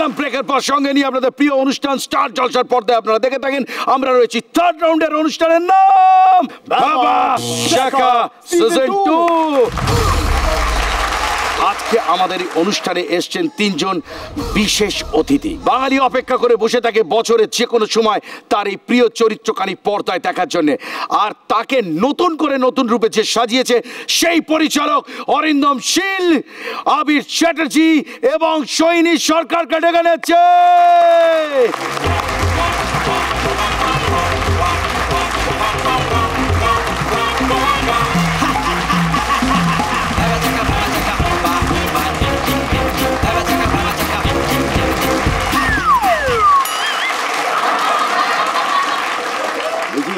এলাম ব্রেকের পর সঙ্গে নিয়ে আপনাদের প্রিয় অনুষ্ঠান স্টার জলসার পর্দায় আপনারা দেখে থাকেন। আমরা রয়েছি থার্ড রাউন্ডের অনুষ্ঠানের নাম বাবা শাকা সিজন 2। আজকে আমাদের অনুষ্ঠানে এসছেন তিনজন বিশেষ অতিথি। বাঙালি অপেক্ষা করে বসে থাকে বছরের যে কোনো সময় তার এই প্রিয় চরিত্রখানি পর্দায় দেখার জন্য, আর তাকে নতুন করে নতুন রূপে যে সাজিয়েছে সেই পরিচালক অরিন্দম শীল, আবির চ্যাটার্জি এবং সৈনী সরকারকে ডেকে নিচ্ছে।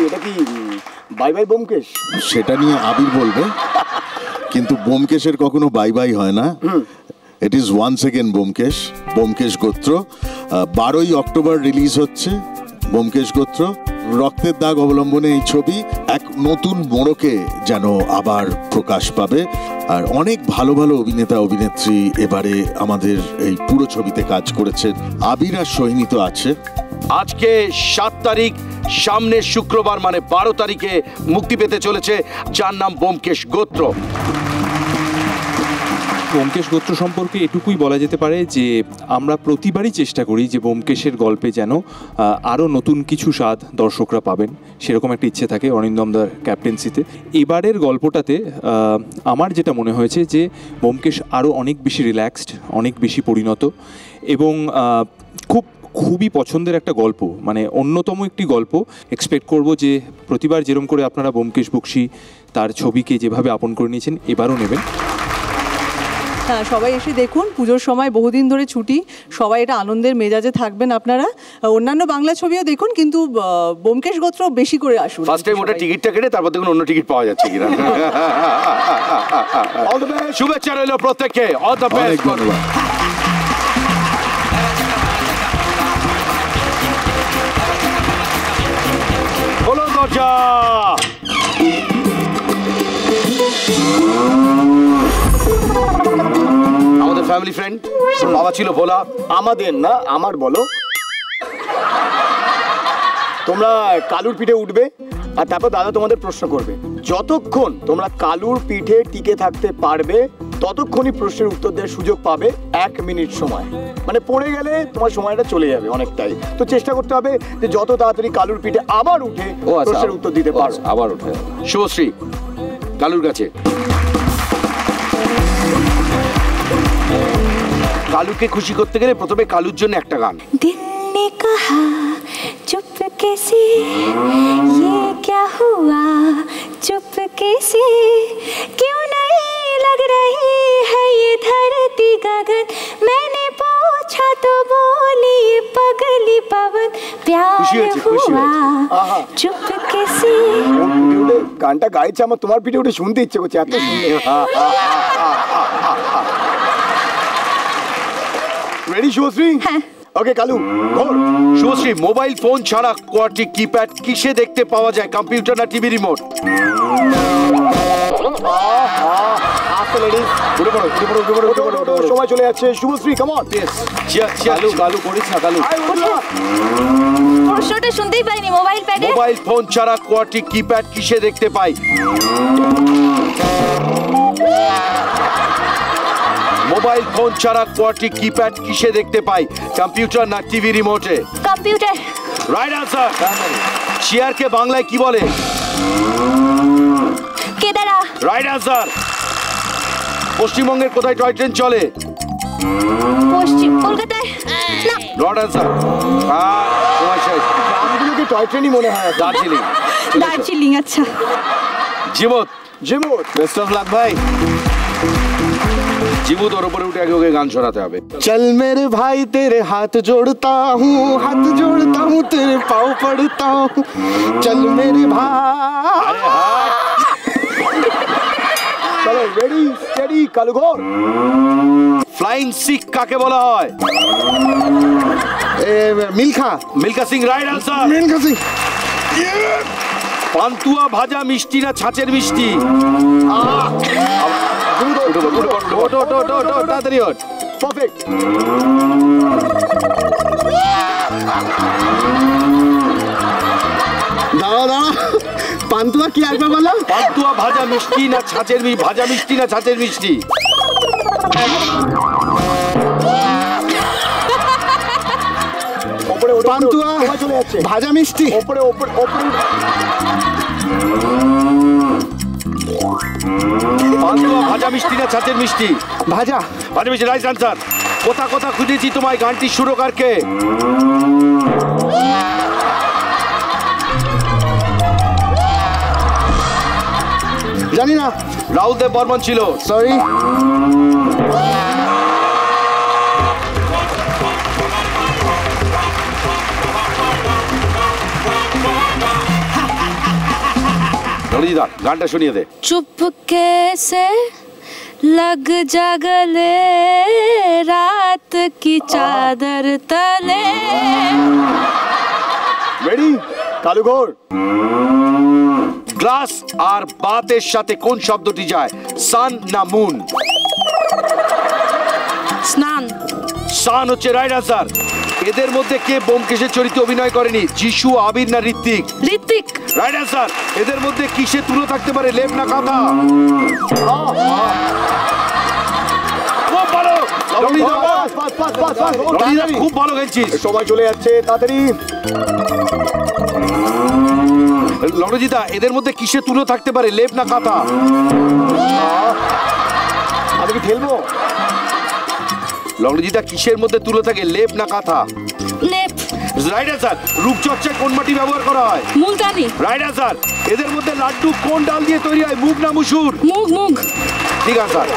এটা কি বাই বাই ব্যোমকেশ? সেটা নিয়ে আবির বলবে, কিন্তু ব্যোমকেশের কখনো বাই বাই হয় না। It is once again Byomkesh. Byomkesh Gotro 12ই অক্টোবর রিলিজ হচ্ছে। ব্যোমকেশ গোত্র রক্তের দাগ অবলম্বনে এই ছবি এক নতুন মোড়কে যেন আবার প্রকাশ পাবে। আর অনেক ভালো ভালো অভিনেতা অভিনেত্রী এবারে আমাদের এই পুরো ছবিতে কাজ করেছেন। আবির আর সৈনী তো আছে। আজকে 7 তারিখ, সামনের শুক্রবার মানে 12 তারিখে মুক্তি পেতে চলেছে, যার নাম ব্যোমকেশ গোত্র। ব্যোমকেশ গোত্র সম্পর্কে এটুকুই বলা যেতে পারে যে আমরা প্রতিবারই চেষ্টা করি যে ব্যোমকেশের গল্পে যেন আরও নতুন কিছু স্বাদ দর্শকরা পাবেন, সেরকম একটা ইচ্ছে থাকে অরিন্দমদার ক্যাপ্টেন্সিতে। এবারের গল্পটাতে আমার যেটা মনে হয়েছে যে ব্যোমকেশ আরও অনেক বেশি রিল্যাক্সড, অনেক বেশি পরিণত এবং খুবই পছন্দের একটা গল্প, মানে অন্যতম একটি গল্প। এক্সপেক্ট করব যে প্রতিবার যেরকম করে আপনারা ব্যোমকেশ বক্সী তার ছবিকে যেভাবে আপন করে নিয়েছেন এবারও নেবেন। হ্যাঁ, সবাই এসে দেখুন। পুজোর সময় বহুদিন ধরে ছুটি, সবাই এটা আনন্দের মেজাজে থাকবেন আপনারা। অন্যান্য বাংলা ছবিও দেখুন, কিন্তু ব্যোমকেশ গোত্র বেশি করে আসুন। ফার্স্ট টাইম ওটা টিকিটটা কেটে তারপর দেখুন অন্য টিকিট পাওয়া যাচ্ছে কিনা। শুভেচ্ছা রইল প্রত্যেককে। All the best. বলো দরজা। আমাদের ফ্যামিলি ফ্রেন্ড বাবা ছিল ভোলা। আমাদের না, আমার বলো। তোমরা কালুর পিঠে উঠবে আর তারপর দাদা তোমাদের প্রশ্ন করবে। যতক্ষণ তোমরা কালুর পিঠে টিকে থাকতে পারবে ততক্ষণই প্রশ্নের উত্তর দেওয়ার সুযোগ পাবে 1 মিনিট সময়। মানে পড়ে গেলে তোমার সময়টা চলে যাবে অনেকটাই। তো চেষ্টা করতে হবে যে যত তাড়াতাড়ি কালুর পিঠে আবার উঠে প্রশ্নের উত্তর দিতে পারো। আবার উঠে শুভশ্রী কালুর কাছে। কালুকে খুশি করতে গেলে প্রথমে কালুর জন্য একটা গান। দিল নে কহা চুপকে সে ये क्या हुआ चुपके से क्यों नहीं लग रही है ये धरती गगन मैंने पूछा तो बोली पगली पवन प्यार हुआ चुपके से। গানটা গাইছে আমার তোমার পিঠে উঠে শুনতে ইচ্ছে করছে, এত শুনতে। রেডি শুভশ্রী? হ্যাঁ। ওকে কালু বল। শুভশ্রী, মোবাইল ফোন ছাড়া কোয়ার্টি কিপ্যাড কিসে দেখতে পাওয়া যায়, কম্পিউটার না টিভি রিমোট? সময় চলে যাচ্ছে শুভশ্রী, কাম অন। কালু করিস না কালু। প্রশ্নটা শুনতেই পাইনি। মোবাইল প্যাডে মোবাইল ফোন ছাড়া কোয়ার্টি কিপ্যাড কিসে দেখতে পাই? মোবাইল ফোন ছাড়া কোয়ার্টি কিপ্যাড কিসে দেখতে পাই, কম্পিউটার না টিভি রিমোটে? কম্পিউটার। Right answer. চেয়ারকে বাংলায় কি বলে? কেদারা। Right answer. পশ্চিমবঙ্গের কোথায় টয় ট্রেন চলে? পশ্চিম কলকাতায়। না। রট আনসার। তোমার শেষ। গ্রামগুলোকে টয় ট্রেনই মনে হয়। দার্জিলিং। দার্জিলিং। আচ্ছা জিমুত। জিমুত। বেস্ট অফ লাক ভাই। জিমুত ওর উপরে উঠে আগে ওকে গান শোনাতে হবে। चल मेरे भाई तेरे हाथ जोड़ता हूँ तेरे पाँव पड़ता हूँ चल मेरे भाई। चलो ready steady Kalu go. Flying Sikh কাকে বলা হয়? মিলখা। মিলখা সিং। Right answer. মিলখা সিং। পান্তুয়া ভাজা মিষ্টি না ছাঁচের মিষ্টি? তাড়াতাড়ি পারফেক্ট। দাঁড়া দাঁড়া, পান্তুয়া কি একবার বলো? পান্তুয়া ভাজা মিষ্টি না ছাঁচের মিষ্টি? ভাজা মিষ্টি না ছাঁচের মিষ্টি? ওপরে ওঠো, পান্তুয়া সময় চলে যাচ্ছে। ভাজা মিষ্টি। ওপরে ওপরে ওপরে। পান্তুয়া ভাজা মিষ্টি না ছাঁচের মিষ্টি? ভাজা। ভাজা মিষ্টি, রাইট আনসার। কোথা কোথা খুঁজেছি তোমায় গানটির সুরকারকে? জানি না, রাহুল দেব বর্মন ছিল। সরি। রণজিদা গানটা শুনিয়ে দে। चुपके से लग जा गले रात की चादर तले। রেডি? কালু ঘোর। গ্লাস আর বাতের সাথে কোন শব্দটি যায়? সান না মুন? स्नान। সান হচ্ছে রাইট আনসার। এদের মধ্যে কে ব্যোমকেশের চরিত্রে অভিনয় করেনি? যিশু, আবির না ঋত্বিক? ऋतिक। Right answer. এদের মধ্যে কিসে তুলো থাকতে পারে? লেপ না কাঁথা? খুব ভালো রণজিদা, pass pass pass pass pass. রণজিদা খুব ভালো খেলছিস। সময় চলে যাচ্ছে, তাড়াতাড়ি। রণজিদা এদের মধ্যে কিসে তুলো থাকতে পারে? লেপ না কাঁথা? আমি কি ঠেলবো? রণজিদা কিসের মধ্যে তুলো থাকে? লেপ না কাঁথা? लेप। Right answer. রূপচর্চায় কোন মাটি ব্যবহার করা হয়? मुल्तानी। Right answer. এদের মধ্যে লাড্ডু কোন ডাল দিয়ে তৈরি হয়? মুগ না মুসুর? मूंग। मूंग। ঠিক আনসার।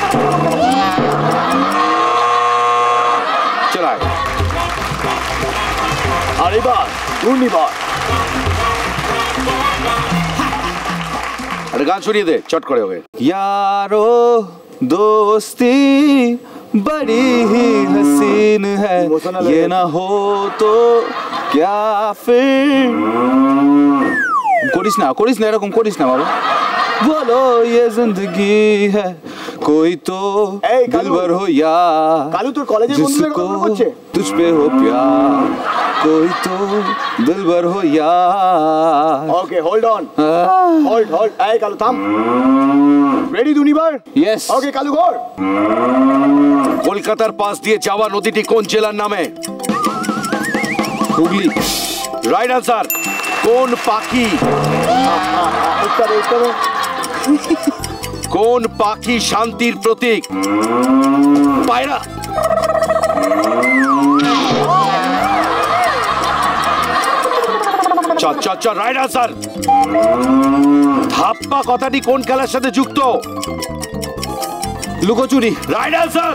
চলায়। আর এবার ঘূর্ণিবার। আরে গান শুনিয়ে দে চট করে ওকে। यारो दोस्ती बड़ी ही हसीन है, Emotional ये है। ना हो तो क्या फिर। করিস না এরকম করিস না বাবা। बोलो ये जिंदगी है कोई तो এই কালু। दिलबर हो या কালু তোর কলেজের বন্ধুদের जिसको কথা মনে পড়ছে? तुझ पे हो प्यार कोई तो दिलबर हो या। Okay hold on, hold hold. এই কালু থাম। রেডি দুনিবার? यस ওকে কালু ঘোর। কলকাতার পাশ দিয়ে যাওয়া নদীটি কোন জেলার নামে? হুগলি। Right answer. কোন পাখি উত্তরে উত্তরে। কোন পাখি শান্তির প্রতীক? পায়রা। চল চল চল, রাইট আনসার। ধাপ্পা কথাটি কোন খেলার সাথে যুক্ত? লুকোচুরি। Right answer.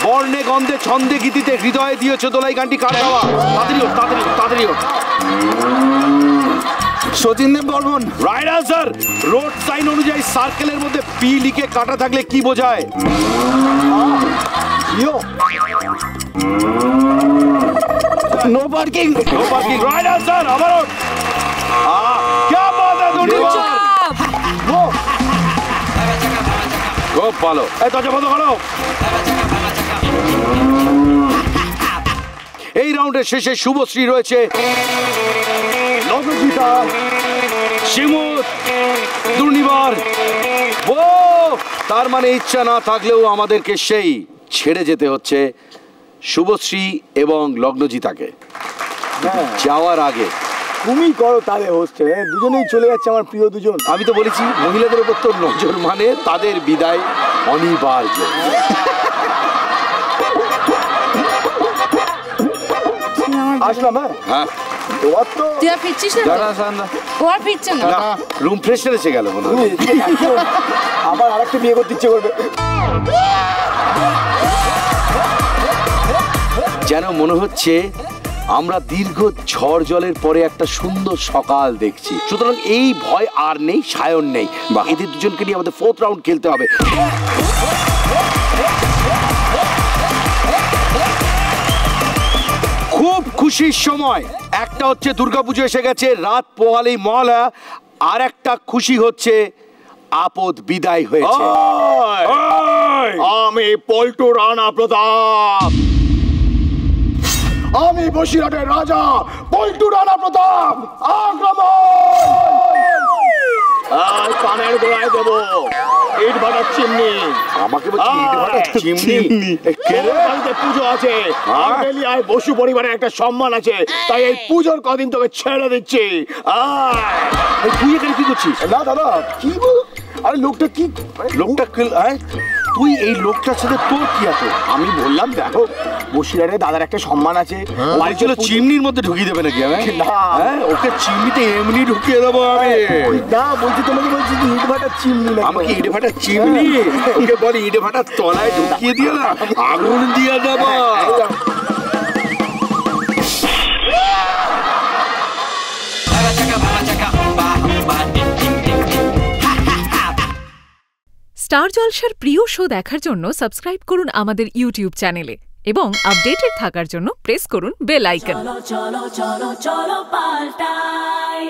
বর্ণে গন্ধে ছন্দে গীতিতে হৃদয়ে দিয়েছে দোলাই গানটি কার গাওয়া? তাড়াতাড়ি ওঠ, তাড়াতাড়ি ওঠ, তাড়াতাড়ি ওঠ। Sachin Dev Burman. Right answer. Road sign অনুযায়ী সার্কেলের মধ্যে পি লিখে কাটা থাকলে কি বোঝায়? ইয়ো। No parking. No parking. Right answer. আবার ওঠ। क्या बात है দুনিবার। গো। খুব ভালো। এই দরজা বন্ধ করো। এই রাউন্ডের শেষে শুভশ্রী রয়েছে, লগ্নজিতা, শিমুত, দুর্নিবার। ও তার মানে ইচ্ছা না থাকলেও আমাদেরকে সেই ছেড়ে যেতে হচ্ছে শুভশ্রী এবং লগ্নজিতাকে। যাওয়ার আগে তুমি করো তাহলে হোস্টে। দুজনেই চলে যাচ্ছে আমার প্রিয় দুজন। আমি তো বলেছি মহিলাদের উপর তো নজর মানে তাদের বিদায় অনিবার্য। আসলাম। হ্যাঁ তোমার তো তুই আর ফিরছিস না? দাঁড়া, দাঁড়া। ও আর ফিরছে না। না, রুম ফ্রেশনার এসে গেল মনে হয়। তুমি এদিকে তাকিও। আবার আরেকটা বিয়ে করতে ইচ্ছে করবে। যেন মনে হচ্ছে আমরা দীর্ঘ ঝড় জলের পরে একটা সুন্দর সকাল দেখছি। সুতরাং এই ভয় আর নেই, সায়ন নেই। বা এদের দুজনকে নিয়ে আমাদের 4th রাউন্ড খেলতে হবে। খুব খুশির সময় একটা হচ্ছে দুর্গাপুজো এসে গেছে, রাত পোহালেই মহালয়া। আর একটা খুশি হচ্ছে আপদ বিদায় হয়েছে। আমি পল্টু রানা প্রতাপ। আমি বসিরহাটের রাজা পল্টু রানা প্রতাপ আক্রমণ। আর কানের গোড়ায় দেবো ইট ভাটার চিমনি। আমাকে বলছি ইট ভাটার চিমনি? বাড়িতে পুজো আছে, আর বসু পরিবারের একটা সম্মান আছে, তাই এই পুজোর কদিন তোকে ছেড়ে দিচ্ছি। তুই এখানে কি করছিস? না দাদা, কি বল? আরে লোকটা কি, লোকটা তুই এই লোকটার সাথে তোর কি আছে? আমি বললাম দেখো বসিরহাটে দাদার একটা সম্মান আছে, বাড়ি চলো চিমনির মধ্যে ঢুকিয়ে দেবে নাকি? ওকে চিমনিতে এমনি ঢুকিয়ে দেবো আমি। না বলছি, তোমাকে বলছি ইট ভাটার চিমনি। আমাকে ইট ভাটার চিমনি? ওকে বলে ইট ভাটার তলায় ঢুকিয়ে দিও না, আগুন দিয়ে দেবো। স্টার জলসার প্রিয় শো দেখার জন্য সাবস্ক্রাইব করুন আমাদের ইউটিউব চ্যানেলে এবং আপডেটেড থাকার জন্য প্রেস করুন বেল আইকন। চলো চলো চলো চলো পাল্টাই।